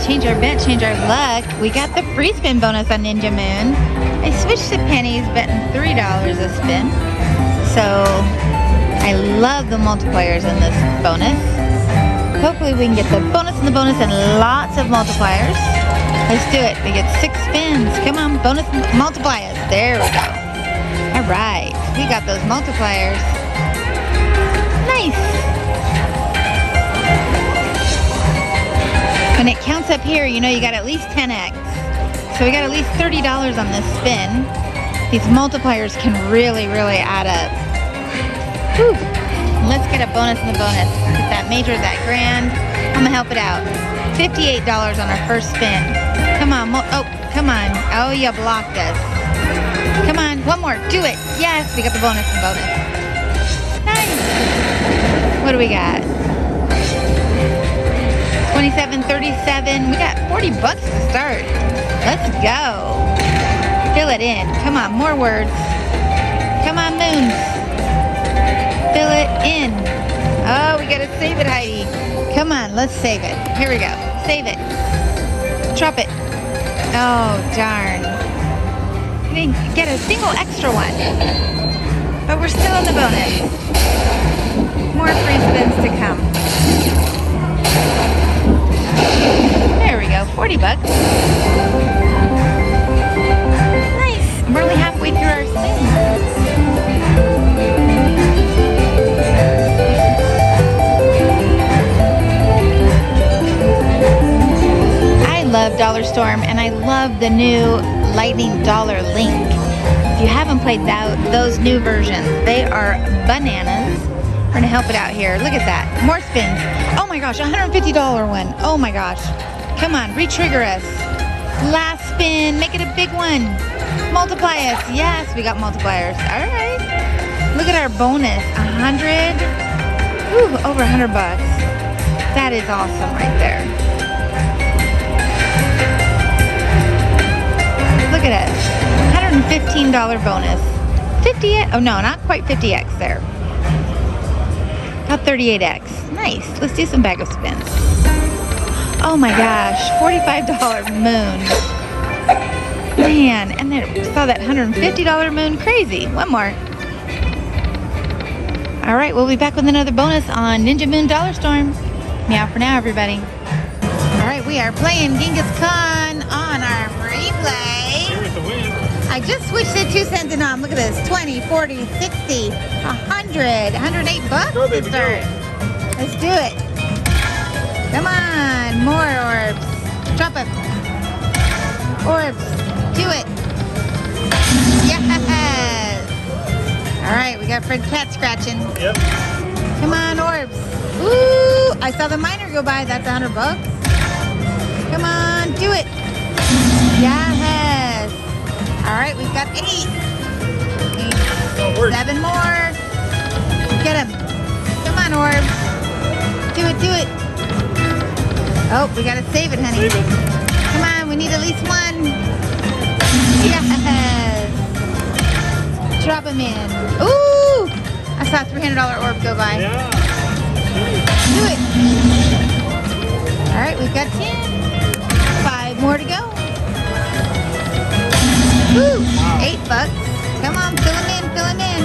Change our bet, change our luck. We got the free spin bonus on Ninja Moon. I switched to pennies, betting $3 a spin. So I love the multipliers in this bonus. Hopefully we can get the bonus and the bonus and lots of multipliers. Let's do it. We get 6 spins. Come on, bonus multipliers. There we go. All right, we got those multipliers. Nice. When it counts up here, you know you got at least 10x. So we got at least $30 on this spin. These multipliers can really, really add up. Whew. Let's get a bonus in the bonus. Get that major, that grand. I'm gonna help it out. $58 on our first spin. Come on, oh, come on. Oh, you blocked us. Come on, one more, do it. Yes, we got the bonus and bonus. Nice. What do we got? 27, 37. We got 40 bucks to start. Let's go. Fill it in. Come on, more words. Come on, moons. Fill it in. Oh, we gotta save it, Heidi. Come on, let's save it. Here we go. Save it. Drop it. Oh, darn. We didn't get a single extra one. But we're still in the bonus. More free spins to come. There we go, 40 bucks. Nice. We're only halfway through our spin. I love Dollar Storm and I love the new Lightning Dollar Link. If you haven't played those new versions, they are bananas. We're gonna help it out here. Look at that. More spins. Oh my gosh, $150 one. Oh my gosh. Come on, re-trigger us. Last spin, make it a big one. Multiply us. Yes, we got multipliers. All right. Look at our bonus. 100. Ooh, over 100 bucks. That is awesome right there. Look at us. $115 bonus. 50x. Oh no, not quite 50x there. About 38x. Nice. Let's do some bag of spins. Oh my gosh. $45 moon. Man, and then saw that $150 moon. Crazy. One more. All right, we'll be back with another bonus on Ninja Moon Dollar Storm. Meow for now, everybody. All right, we are playing Genghis Khan on our replay. Here with the win. I just switched to 2 cent denom. Look at this. 20, 40, 60, 100, 108 bucks Go, to baby, start. Let's do it. Come on. More orbs. Drop it. Orbs. Do it. Yes. All right. We got Fred Cat scratching. Yep. Come on, orbs. Ooh. I saw the miner go by. That's 100 bucks. Come on. Do it. Yes. All right, we've got 8. 7 more. Get him. Come on, orbs. Do it, do it. Oh, we gotta save it, honey. Save it. Come on, we need at least 1. Yes. Drop him in. Ooh! I saw a $300 orb go by. Yeah. Do it. All right, we've got 10. 5 more to go. Woo! Wow. 8 bucks. Come on, fill him in, fill him in.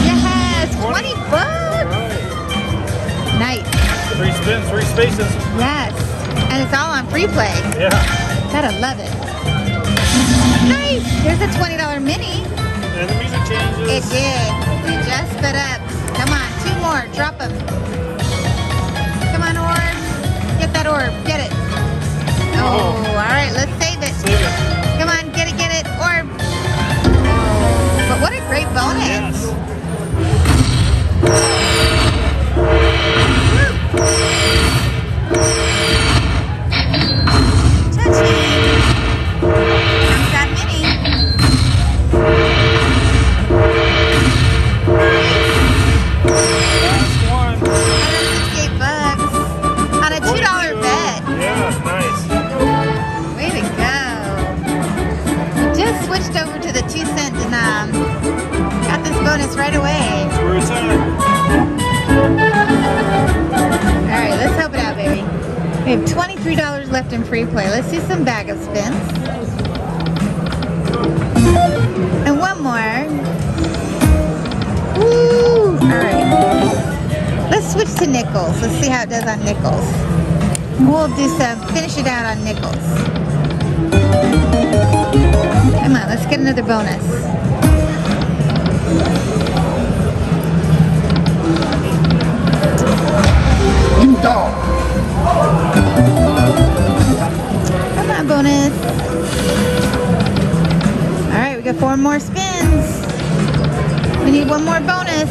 Yes, 20 bucks. Right. Nice. 3 spins, 3 spaces. Yes, and it's all on free play. Yeah. Gotta love it. Nice. Here's a $20 mini. And the music changes. It did. We just sped up. Come on, 2 more. Drop them. Come on, orb. Get that orb. Get it. Oh, all right. Let's save it. Save it. Come on, get it, orb. Oh, but what a great bonus. Yes. Touching. Comes that mini. Last one. 168 bucks on a $2 bet. Yeah, nice. switched over to the 2-cent denom. Got this bonus right away. That's where it's at. Alright, let's help it out, baby. We have $23 left in free play. Let's do some bag of spins. And one more. Woo! Alright. Let's switch to nickels. Let's see how it does on nickels. We'll do some, finish it out on nickels. Come on, let's get another bonus. Come on, bonus. Alright, we got 4 more spins. We need one more bonus.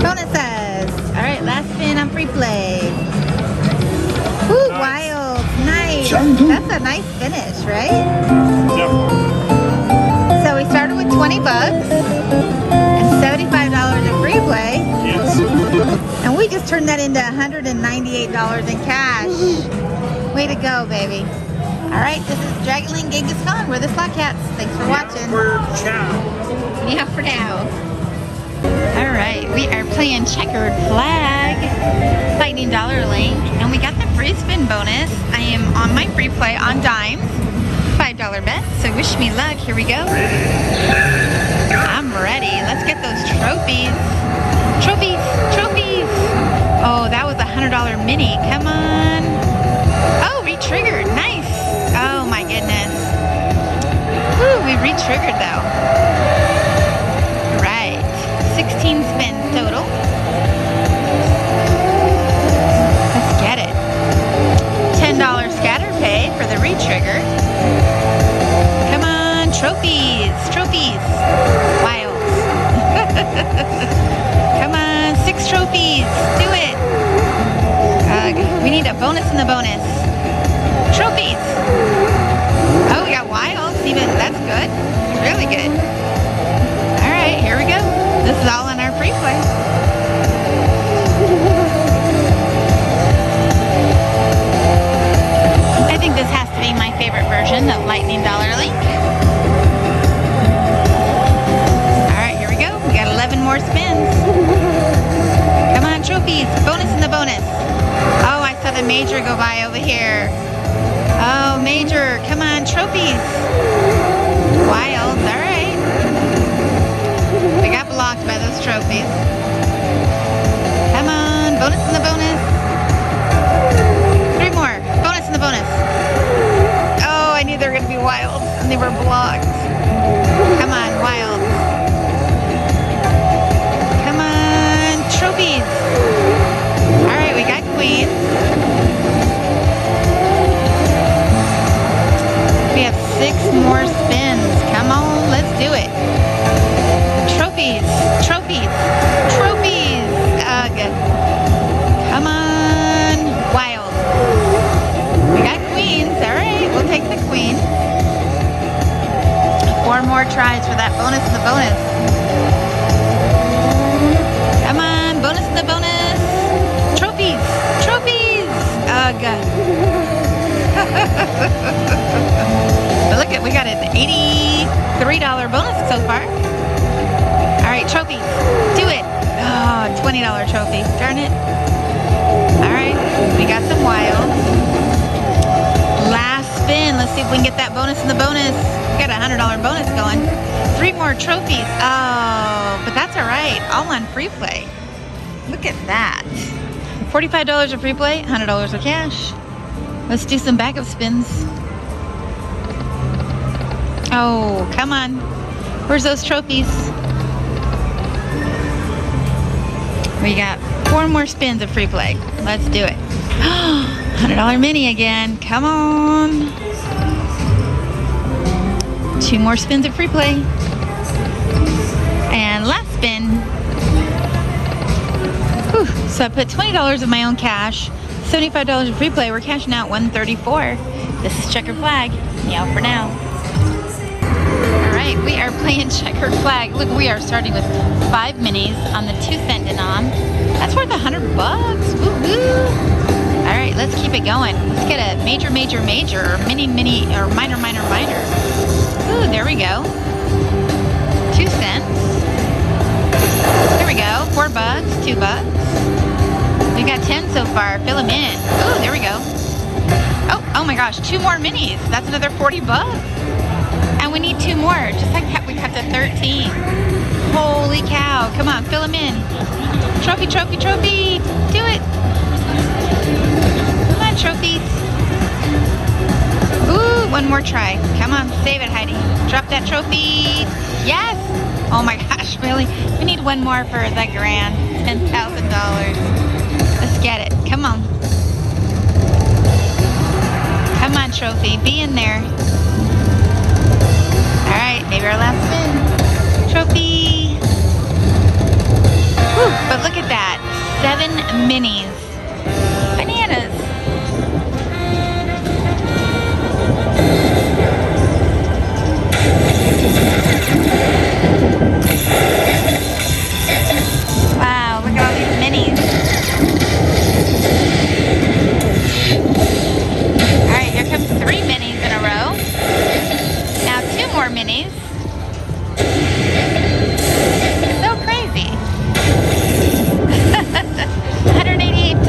Bonuses. Alright, last spin on free play. Woo, wild. Nice. That's a nice finish, right? Definitely. So we started with 20 bucks and $75 in free play. Yes. And we just turned that into $198 in cash. Way to go, baby. Alright, this is Dragonling Genghis Khan. We're the Slot Cats. Thanks for watching. Yeah, for now. Alright, we are playing Checkered Flag, Lightning Dollar Link, and we got the free spin bonus. I am on my free play on dimes, $5 bet, so wish me luck. Here we go. I'm ready. Let's get those trophies. Trophies, trophies. Oh, that was a $100 mini. Come on. Oh, re-triggered. Nice. Oh my goodness. Woo, we re-triggered though. Right. 16 spins total. Let's get it. $10 scatter pay for the re-trigger. Come on, trophies, trophies. Wilds. Come on, 6 trophies. Do it. We need a bonus in the bonus. Trophies. Oh, we got wilds. Even that's good. Really good. All right, here we go. This is all on our free play. I think this has to be my favorite version of Lightning Dollar Link. All right, here we go. We got 11 more spins. Come on, trophies. Bonus in the bonus. Oh, I saw the major go by over here. Oh, major. Come on, trophies. Wilds. All right. We got blocked by those trophies. Come on, bonus in the bonus. 3 more. Bonus in the bonus. Oh, I knew they were going to be wilds, and they were blocked. Come on, wilds. Come on, trophies. All right, we got queens. We have 6 more spins. Come on, let's do it. Trophies, trophies, trophies. Ugh. Come on, wild. We got queens. All right, we'll take the queen. 4 more tries for that bonus in the bonus. Come on, bonus in the bonus. Trophies, trophies. Ugh. But look at, we got an $83 bonus so far. All right, trophies, do it. Oh, $20 trophy, darn it. All right, we got some wilds. Last spin, let's see if we can get that bonus in the bonus. We got a $100 bonus going. 3 more trophies. Oh, but that's all right, all on free play. Look at that. $45 of free play, $100 of cash. Let's do some backup spins. Oh, come on. Where's those trophies? We got 4 more spins of free play. Let's do it. $100 mini again. Come on. 2 more spins of free play. And last spin. Whew. So I put $20 of my own cash, $75 of free play. We're cashing out $134. This is Checkered Flag. Meow for now. Alright, we are playing Checkered Flag. Look, we are starting with 5 minis on the 2-cent denom. That's worth $100. Woo-hoo! Alright, let's keep it going. Let's get a major, major, major, or mini, mini, or minor, minor, minor. Ooh, there we go. 2 cents. There we go. $4, $2. We got 10 so far. Fill them in. Ooh, there we go. Oh my gosh, 2 more minis. That's another $40. And we need 2 more. Just like that, we got to 13. Holy cow. Come on, fill them in. Trophy, trophy, trophy. Do it. Come on, trophies. Ooh, 1 more try. Come on, save it, Heidi. Drop that trophy. Yes. Oh my gosh, really? We need 1 more for the grand. $10,000. Let's get it. Come on. Come on, trophy. Be in there. All right, maybe our last spin. Trophy. Whew, but look at that. 7 minis. Bananas. Wow, look at all these minis. Alright, here comes 3 minis in a row. Now 2 more minis. So crazy. $188.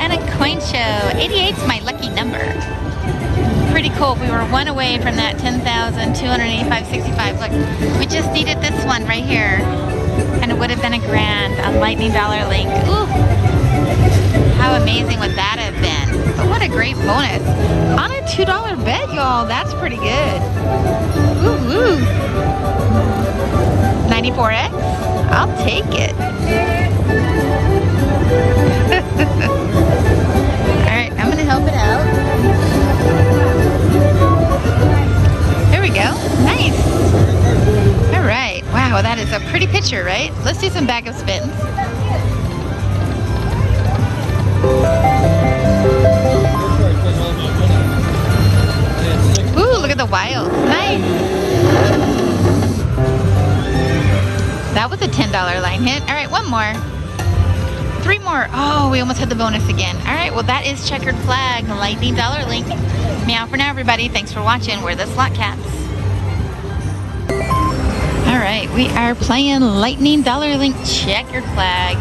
And a coin show. 88's my lucky number. Pretty cool. We were 1 away from that 10,285.65. Look, we just needed this one right here. And it would have been a grand on Lightning Dollar Link. Ooh. How amazing would that have been? But what a great bonus. On a $2 bet, y'all. That's pretty good. Woo woo. 94X? I'll take it. Alright, I'm going to help it out. There we go. Nice. Alright. Wow, that is a pretty picture, right? Let's do some backup spins. Ooh, look at the wild. Nice. That was a $10 line hit. All right, 1 more. 3 more. Oh, we almost had the bonus again. All right, well, that is Checkered Flag, Lightning Dollar Link. Meow for now, everybody. Thanks for watching. We're the Slot Cats. All right, we are playing Lightning Dollar Link Checkered Flag.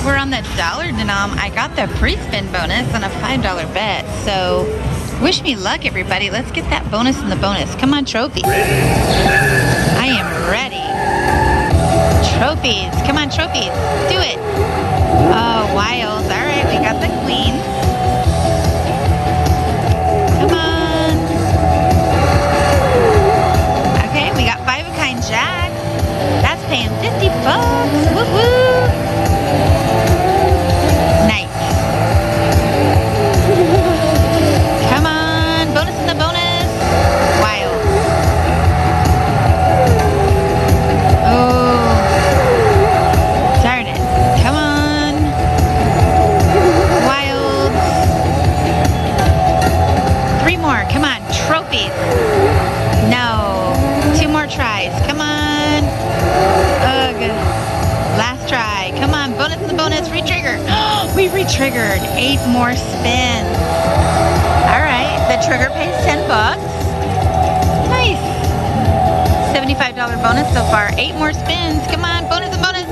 We're on the dollar denom. I got the pre-spin bonus on a $5 bet. So wish me luck, everybody. Let's get that bonus in the bonus. Come on, trophies. I am ready. Trophies. Come on, trophies. Do it. Oh, wilds. All right, we got the queen. Come on. Okay, we got 5 of kind jack. That's paying $50. Woo-hoo. Nice. Come on. Bonus in the bonus. Wild. Oh. Darn it. Come on. Wild. 3 more. Come on. Trophies. No. 2 more tries. Come on. Ugh. Last try. Come on. Bonus in the bonus. Re-trigger. We re-triggered. 8 more spins. Alright. The trigger pays $10. Nice. $75 bonus so far. 8 more spins. Come on. Bonus and bonus.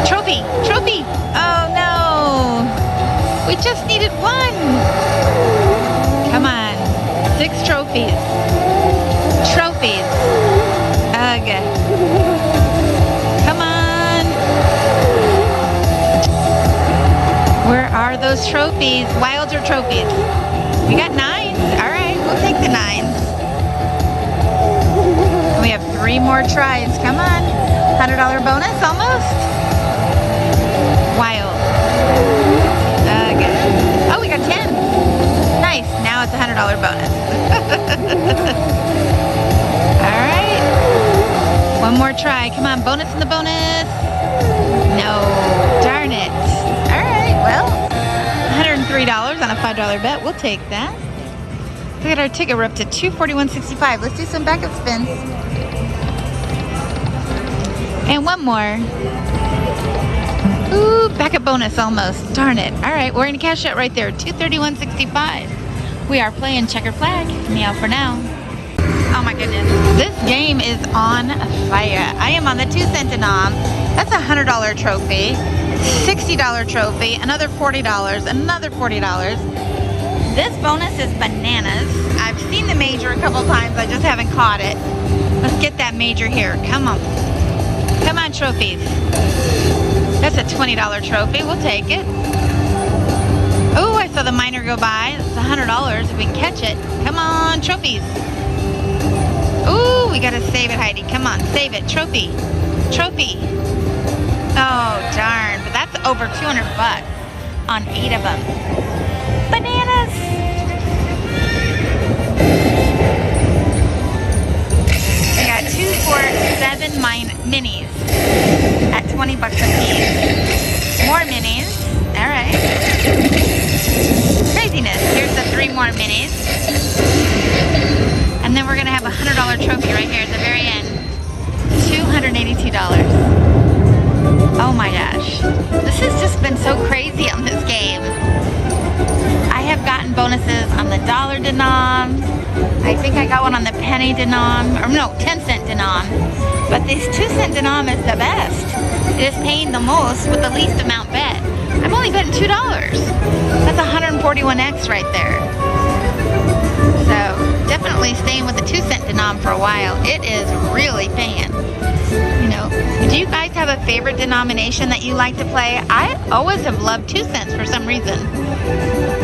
Trophy. Trophy. Oh no. We just needed 1. Come on. 6 trophies. Trophies. Ugh. Come on. Where are those trophies? Wilds or trophies? We got 9s. Alright, we'll take the 9s. We have 3 more tries. Come on. $100 bonus almost. Wild. Good. Oh, we got 10. Nice. Now it's a $100 bonus. Alright. 1 more try. Come on. Bonus in the bonus. No. Darn it. Alright. Well, $103 on a $5 bet. We'll take that. Look at our ticket. We're up to $241.65. Let's do some backup spins. And 1 more. Ooh, back at bonus almost. Darn it. All right, we're gonna cash it right there. $231.65. We are playing Checkered Flag. Meow for now. Oh my goodness. This game is on fire. I am on the 2-cent denom. That's a $100 trophy. $60 trophy. Another $40. Another $40. This bonus is bananas. I've seen the major a couple times. I just haven't caught it. Let's get that major here. Come on. Come on, trophies. That's a $20 trophy. We'll take it. Oh, I saw the minor go by. It's $100 if we can catch it. Come on, trophies. Ooh, we gotta save it, Heidi. Come on, save it. Trophy. Trophy. Oh, darn. But that's over 200 bucks on 8 of them. Bananas. I got 2 for 7 minis at 20 bucks a piece. More minis. All right. Craziness. Here's the 3 more minis. And then we're going to have a $100 trophy right here at the very end. $282. Oh my gosh. This has just been so crazy on this game. I have gotten bonuses on the dollar denom. I think I got one on the penny denom. Or no, 10-cent denom. But this 2-cent denom is the best. It is paying the most with the least amount bet. I'm only betting $2. That's 141x right there. So definitely staying with the 2-cent denom for a while. It is really paying. You know, do you guys have a favorite denomination that you like to play? I always have loved 2 cents for some reason.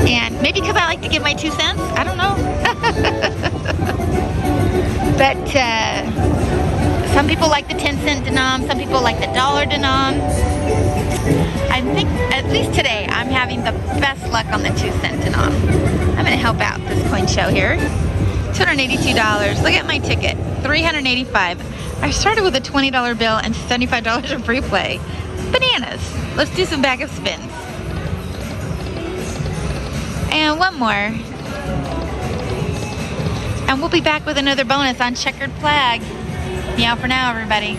And maybe because I like to give my 2 cents. I don't know. But some people like the 10-cent denom. Some people like the dollar denom. I think, at least today, I'm having the best luck on the 2-cent denom. I'm going to help out this coin show here. $282. Look at my ticket. $385. I started with a $20 bill and $75 of free play. Bananas. Let's do some bag of spins. And one more. And we'll be back with another bonus on Checkered Flag. Meow for now, everybody.